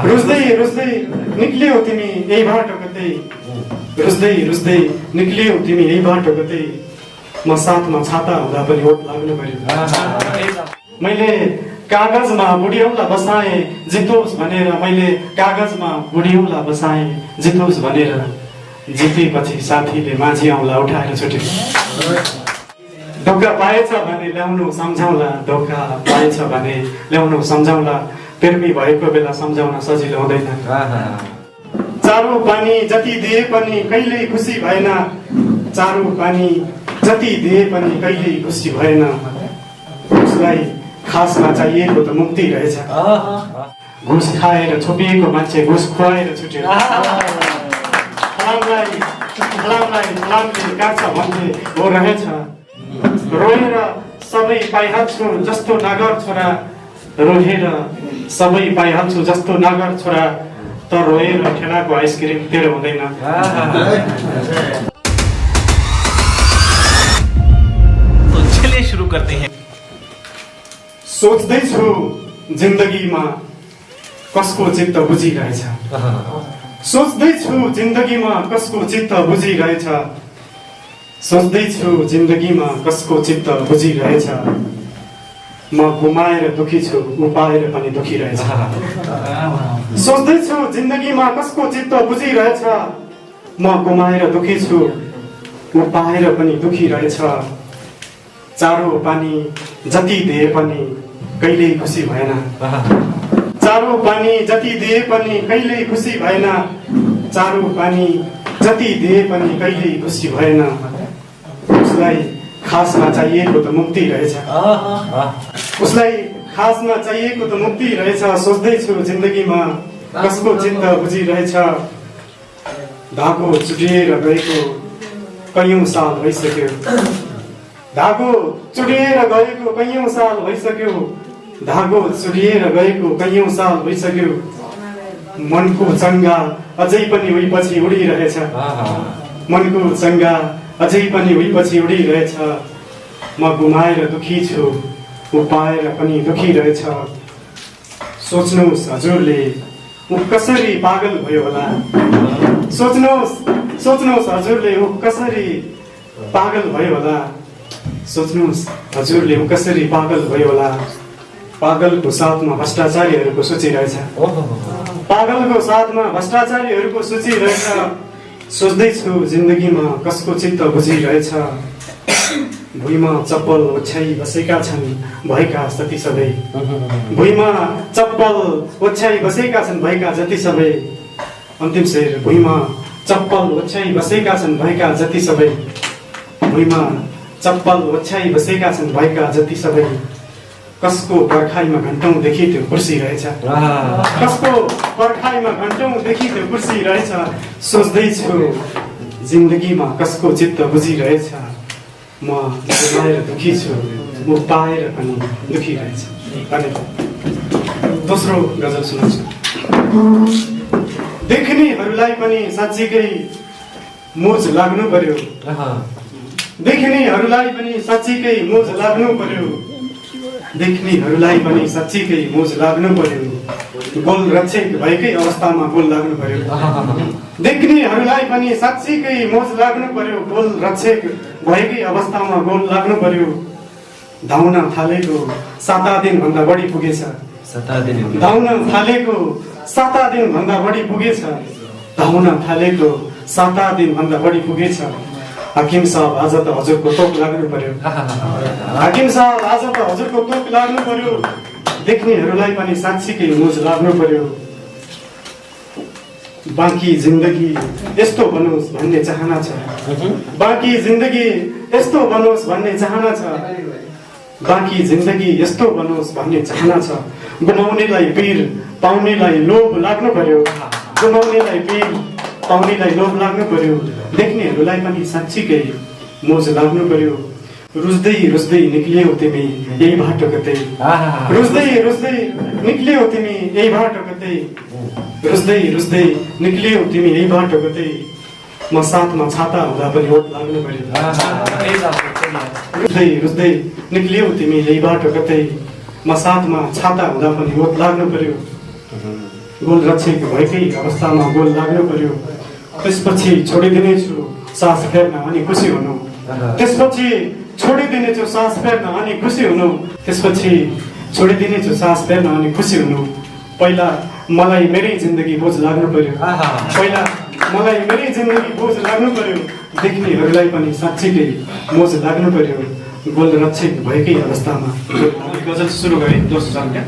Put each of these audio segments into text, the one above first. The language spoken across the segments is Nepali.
रुस्दै रुस्दै निक्ल्यौ तिमी यही बाटो कतै, रुस्दै रुस्दै निक्ल्यौ तिमी यही बाटो कतै, म साथमा छाता हुँदा पनि ओत लाग्नु पर्यो। मैले कागजमा बुढियौँला बसाएँ जितोस् भनेर, मैले कागजमा बुढियौँला बसाएँ जितोस् भनेर, जितेपछि साथीले माझी औँला उठाएर छुट्यो। धोका पाएछ भने ल्याउनु सम्झाउला, धोका पाएछ भने ल्याउनु सम्झाउला, प्रेमी भएको बेला सम्झाउन सजिलो हुँदैन। चारो पानी जति दिए पनि कहिल्यै खुसी भएन, चारो पानी जति दिए पनि कहिल्यै खुसी भएन, उसलाई खासमा चाहिएको त मुक्ति रहेछ। घुस खाएर छोपिएको मान्छे घुस खुवाएर छुट्यो। फलामले काट्छ भन्थे हो रहेछ, रोएर सबै पाइहाल्छु जस्तो नगर छोरा, रोएर सबै पाइहाल्छु जस्तो नगर छोरा, त रोएर ठेलाको आइसक्रिम तेरो हुँदैन। तो चलिए शुरू करते हैं। सोच्दैछु जिन्दगीमा कसको चित्त बुझिरहेछ, सोच्दैछु जिन्दगीमा कसको चित्त बुझिरहेछ, सोच्दैछु जिन्दगीमा कसको चित्त बुझिरहेछ, म गुमाएर दुखी छु उ पाएर पनि दुखी रहेछ। सोच्दैछु जिन्दगीमा कसको चित्त बुझिरहेछ, म गुमाएर दुखी छु उ पाएर पनि दुखी रहेछ, चारो पानी जति दिए पनि कहिल्यै खुसी भएन, चारो पानी जति दिए पनि कहिल्यै खुसी भएन, चारो पानी जति दिए पनि कहिल्यै खुसी भएन, उसलाई खासमा चाहिएको त मुक्ति रहेछ, उसलाई खासमा चाहिएको त मुक्ति रहेछ। सोच्दैछु जिन्दगीमा कसको चित्त बुझिरहेछ, धागो चुडिएर गएको कैयौँ साल भइसक्यो, धागो चुडिएर गएको कैयौँ साल भइसक्यो, धागो चुडिएर गएको कैयौँ साल भइसक्यो, मनको चङ्गा अझै पनि उही पछि उडिरहेछ, मनको चङ्गा अझै पनि उही पछि उडिरहेछ, म गुमाएर दुखी छु उ पाएर पनि दुखी रहेछ। सोच्नुहोस् हजुरले ऊ कसरी पागल भयो होला, सोच्नुहोस् हजुरले ऊ कसरी पागल भयो होला, सोच्नुहोस् हजुरले ऊ कसरी पागल भयो होला, पागलको साथमा भ्रष्टाचारीहरूको सूची रहेछ, पागलको साथमा भ्रष्टाचारीहरूको सूची रहेछ। सोच्दैछु जिन्दगीमा कसको चित्त बुझिरहेछ, भुइँमा चप्पल ओछ्याइ बसेका छन् भएका जति सबै, भुइँमा चप्पल ओछ्याइ बसेका छन् भएका जति सबै, अन्तिम शेर, भुइँमा चप्पल ओछ्याइ बसेका छन् भएका जति सबै, भुइँमा चप्पल ओछ्याइ बसेका छन् भएका जति सबै, कसको पर्खाइमा घन्टौँदेखि त्यो कुर्सी रहेछ, कसको पर्खाइमा घन्टौँदेखि त्यो कुर्सी रहेछ। सोच्दैछु जिन्दगीमा कसको चित्त बुझिरहेछ, म गुमाएर दुखी छु म पाएर पनि दुखी रहेछ। दोस्रो गजल सुनाउँछु। देख्नेहरूलाई पनि साँच्चीकै मोज लाग्नु पर्यो, देख्नेहरूलाई पनि साँच्चीकै मोज लाग्नु पर्यो, देख्नेहरूलाई पनि साँच्चीकै मोज लाग्नु पर्यो, गोल रक्षक भएकै अवस्थामा गोल लाग्नु पर्यो, देख्नेहरूलाई पनि साँच्चीकै मोज लाग्नु पर्यो, गोल रक्षक भएकै अवस्थामा गोल लाग्नु पर्यो। धाउन थालेको 7 दिनभन्दा बढी पुगेछ, धाउन थालेको 7 दिनभन्दा बढी पुगेछ, धाउन थालेको 7 दिनभन्दा बढी पुगेछ। हाकिम साहब आज त हजुरको तोप लाग्नु पर्यो, हाकिम साहब आज त हजुरको तोप लाग्नु पर्यो, देख्नेहरूलाई पनि साँच्चीकै मोज लाग्नु पर्यो। बाँकी जिन्दगी यस्तो बनोस् भन्ने चाहना छ, बाँकी जिन्दगी यस्तो बनोस् भन्ने चाहना छ, बाँकी जिन्दगी यस्तो बनोस् भन्ने चाहना छ। गुमाउनेलाई पीर पाउनेलाई लोभ लाग्नु पर्यो, गुमाउनेलाई पीर पाउनेलाई लोभ लाग्नु पर्यो, देख्नेहरूलाई पनि साँच्चीकै मोज लाग्नु पर्यो। रुच्दै रुच्दै निक्लियौ तिमी यही बाटो कतै, रुच्दै रुच्दै निक्लियौ तिमी यही बाटो कतै, रुच्दै रुच्दै निक्लियौ तिमी यही बाटो कतै, म साथमा छाता हुँदा पनि ओत लाग्नु पर्यो। रुच्दै रुच्दै निक्लियौ तिमी यही बाटो कतै, म साथमा छाता हुँदा पनि ओत लाग्नु पर्यो। गोलरक्षक भएकै अवस्थामा गोल लाग्नु पर्यो। त्यसपछि छोडिदिनेछु सास फेर्न अनि खुसी हुनु। त्यसपछि छोडिदिनेछु सास फेर्न अनि खुसी हुनु। त्यसपछि छोडिदिनेछु सास फेर्न अनि खुसी हुनु। पहिला मलाई मेरै जिन्दगी बोझ लाग्नु पर्यो। पहिला मलाई मेरै जिन्दगी बोझ लाग्नु पर्यो। देख्नेहरूलाई पनि साँच्चीकै मोज लाग्नु पर्यो। गोलरक्षक भएकै अवस्थामा गजल सुरु गरे। दोस्रो चरण।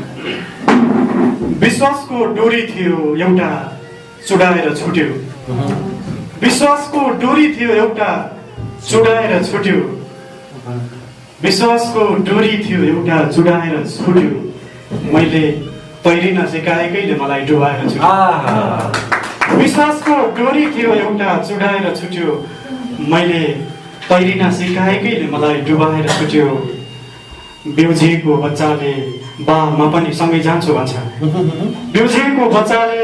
विश्वासको डोरी थियो एउटा चुडाएर छुट्यो। विश्वासको डोरी थियो एउटा चुडाएर छुट्यो। विश्वासको डोरी थियो एउटा चुडाएर छुट्यो। मैले तैरिन सिकाएकैले मलाई डुबाएर छुट्यो। विश्वासको डोरी थियो एउटा चुडाएर छुट्यो। मैले तैरिन सिकाएकैले मलाई डुबाएर छुट्यो। बिउझेको बच्चाले बा म पनि सँगै जान्छु भन्छ। बिउझेको बच्चाले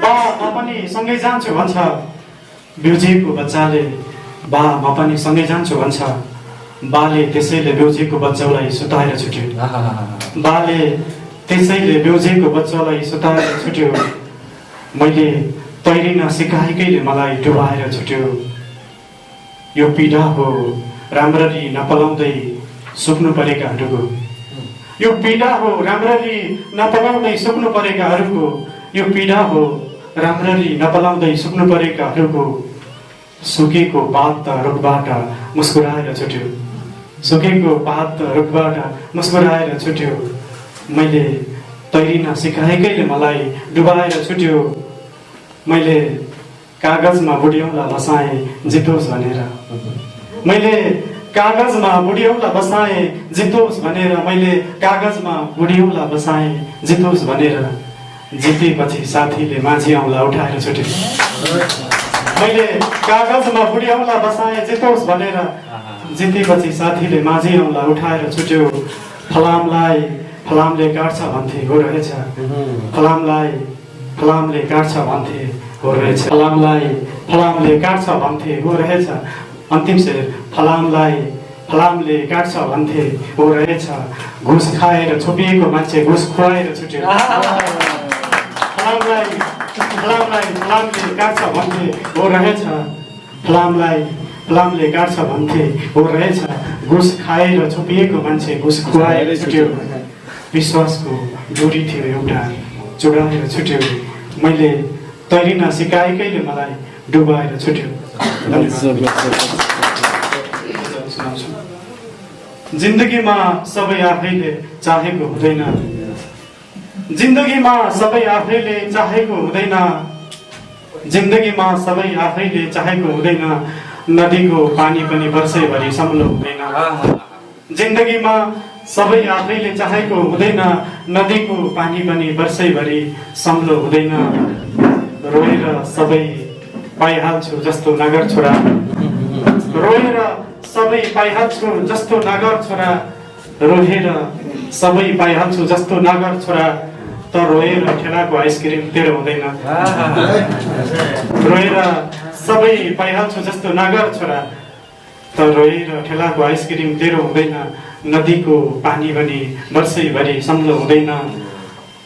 बा म पनि सँगै जान्छु भन्छ। बिउझेको बच्चाले बा म पनि सँगै जान्छु भन्छ। बाले त्यसैले बिउझेको बच्चालाई सुताएर छुट्यो। बाले त्यसैले बिउझेको बच्चालाई सुताएर छुट्यो। मैले तैरिन सिकाएकैले मलाई डुबाएर छुट्यो। यो पीडा हो राम्ररी नपलाउँदै सुक्नु परेकाहरूको। यो पीडा हो राम्ररी नपलाउँदै सुक्नु परेकाहरूको। यो पीडा हो राम्ररी नपलाउँदै सुक्नु परेकाहरूको। सुकेको पात त रुखबाट मुस्कुराएर छुट्यो। सुकेको पात त रुखबाट मुस्कुराएर छुट्यो। मैले तैरिन सिकाएकैले मलाई डुबाएर छुट्यो। मैले कागजमा बुढियौँला बसाएँ जितोस् भनेर। मैले कागजमा बुढियौँला बसाएँ जितोस् भनेर। मैले कागजमा बुढियौँला बसाएँ जितोस् भनेर। जितेपछि साथीले माझी औँला उठाएर छुट्यो। मैले कागजमा बुढियौँला बसाएँ जितोस् भनेर। जितेपछि साथीले माझी औँला उठाएर छुट्यो। फलामलाई फलामले काट्छ भन्थे हो रहेछ। फलामलाई फलामले काट्छ भन्थे हो रहेछ। फलामलाई फलामले काट्छ भन्थे हो रहेछ। अन्तिम शेर। फलामलाई फलामले काट्छ भन्थे हो रहेछ। घुस खाएर छोपिएको मान्छे घुस खुवाएर छुट्यो। फलामलाई फलामलाई फलामले काट्छ भन्थे हो रहेछ। फलामलाई फलामले काट्छ भन्थे हो रहेछ। घुस खाएर छोपिएको मान्छे घुस खुवाएर छुट्यो। विश्वासको डोरी थियो एउटा चुडाएर छुट्यो। मैले तैरिन सिकाएकैले मलाई डुबाएर छुट्यो। जिन्दगीमा सबै आफैले चाहेको हुँदैन। जिन्दगीमा सबै आफैले चाहेको हुँदैन। जिन्दगीमा सबै आफैले चाहेको हुँदैन। नदीको पानी पनि वर्षैभरि सम्लो हुँदैन। जिन्दगीमा सबै आफैले चाहेको हुँदैन। नदीको पानी पनि वर्षैभरि सम्लो हुँदैन। रोएर सबै पाइहाल्छु जस्तो नगर छोरा। रोएर सबै पाइहाल्छु जस्तो नगर छोरा। रोएर सबै पाइहाल्छु जस्तो नगर छोरा। त रोएर ठेलाको आइसक्रिम तेरो हुँदैन। रोएर सबै पाइहाल्छु जस्तो नगर छोरा। त रोएर ठेलाको आइसक्रिम तेरो हुँदैन। नदीको पानी पनि वर्षैभरि सम्लो हुँदैन।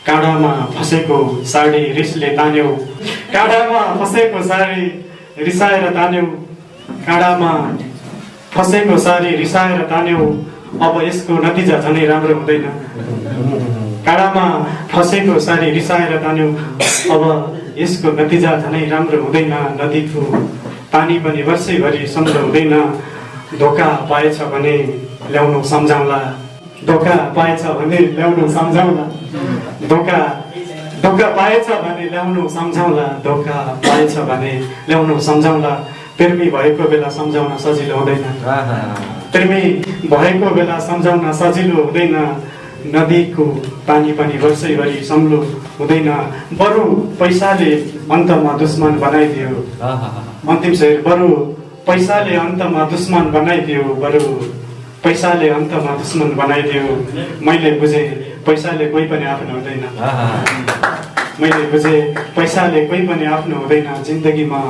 काँडामा फसेको साडी रिसले तान्यौ। काँडामा फसेको साडी रिसाएर तान्यौ। काँडामा फसेको साडी रिसाएर तान्यौ। अब यसको नतिजा झनै राम्रो हुँदैन। काँडामा फसेको साडी रिसाएर तान्यौ। अब यसको नतिजा झनै राम्रो हुँदैन। नदीको पानी पनि वर्षैभरि सम्लो हुँदैन। धोका पाएछ भने ल्याउनु सम्झाउला। धोका पाएछ भने ल्याउनु सम्झाउला। धोका पाएछ भने ल्याउनु सम्झाउला। धोका पाएछ भने ल्याउनु सम्झाउला। प्रेमी भएको बेला सम्झाउन सजिलो हुँदैन। प्रेमी भएको बेला सम्झाउन सजिलो हुँदैन। नदीको पानी पनि वर्षैभरि सम्लो हुँदैन। बरु पैसाले अन्तमा दुश्मन बनाइदियो। अन्तिम शेर। बरु पैसाले अन्तमा दुश्मन बनाइदियो। बरु पैसाले अन्तमा दुश्मन बनाइदियो। मैले बुझेँ पैसाले कोही पनि आफ्नो हुँदैन। मैले बुझेँ पैसाले कोही पनि आफ्नो हुँदैन। जिन्दगीमा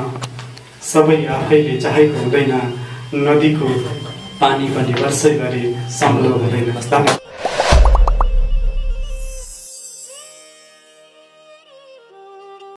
सबै आफैले चाहेको हुँदैन। नदीको पानी पनि वर्षैभरि सम्लो हुँदैन।